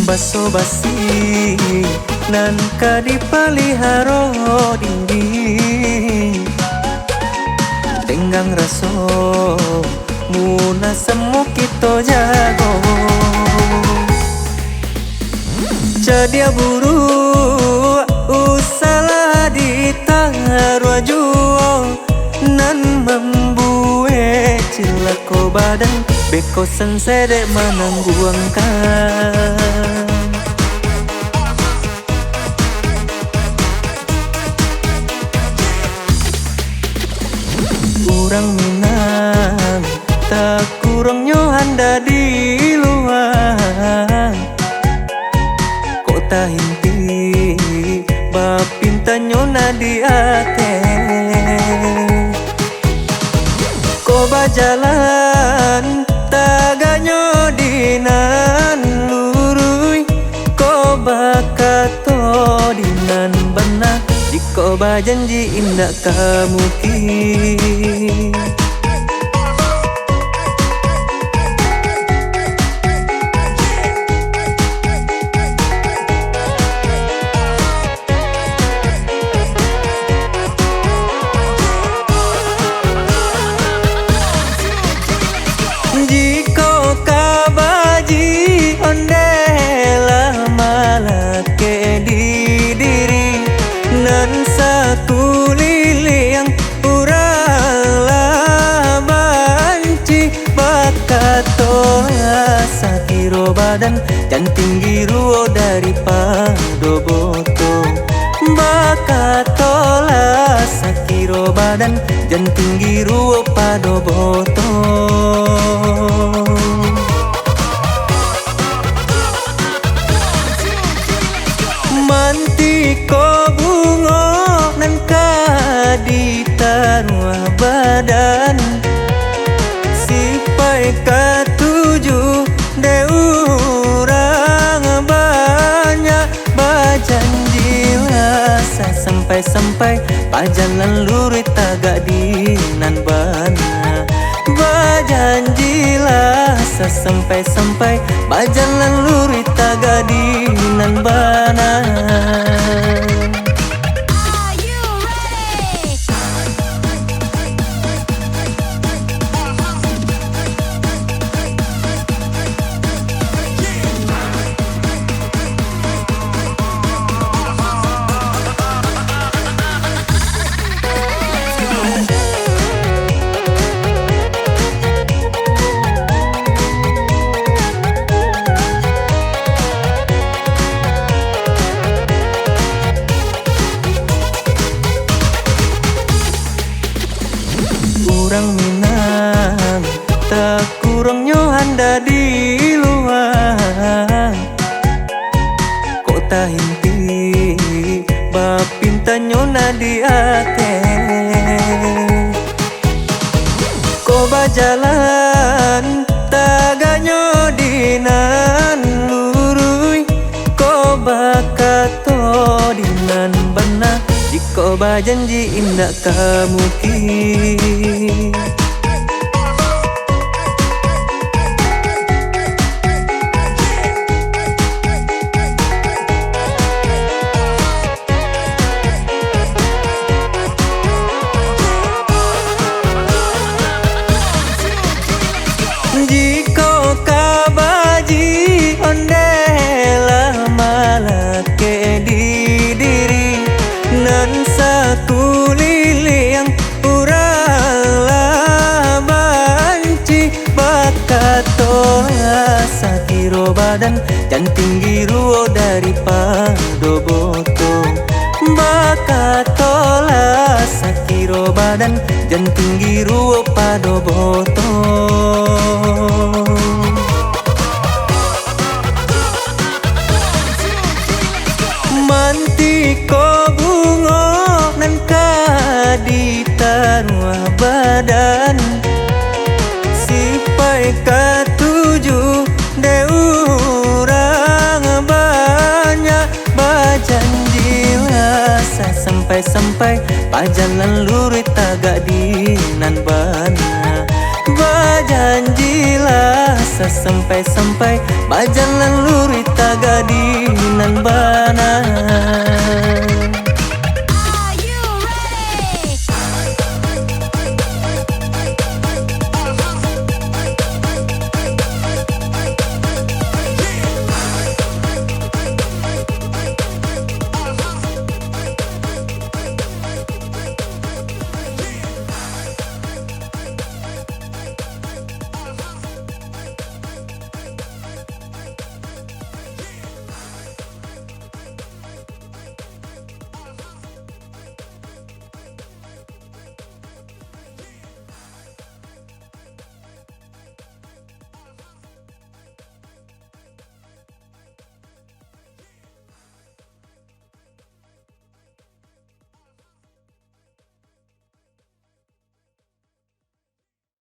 baso basi nan kadipaliharo dinggi tenggang raso muna semu kita jago cadia buru usalah ditaruh juo nan membuat cilako badan beko sensede menangguangkan kurang minang tak kurangnya anda di luar kota inti bapintanyo na di ate ko bajalan taganyo dinan lurui ko bakato dinan benak jiko bajanji indah kamu ki satu liliang urala banci bakatola sakiro badan dan tinggi ruo daripada boto bakatola sakiro badan dan tinggi ruo pada boto mantiko bungo nan kaditaruh badan sipai katuju de urang banyak bajanjilah sampai-sampai pajalan lurit tagak dinan bana bajanjilah sampai-sampai bajalan lurit tagak dinan bana kurang minang tak kurangnya anda di luar kota inti bapintanyo na di ate ko bajalan taganyo dinan lurui ko bakato dinan benak jiko bajanji indah kamu ki jiko kabaji ondela malake di diri nan satu liliang urala banci bakatola sakiro badan dan tinggi ruo daripada boto bakatola sakiro badan dan tinggi ruo pada boto mantiko bungo nan kaditaruh badan sipai katuju de urang banyak bajanjilah sampai-sampai pajalan lurit tagak dinan bana bajanjilah bisa sampai-sampai bajan lan luri tagadinan bana.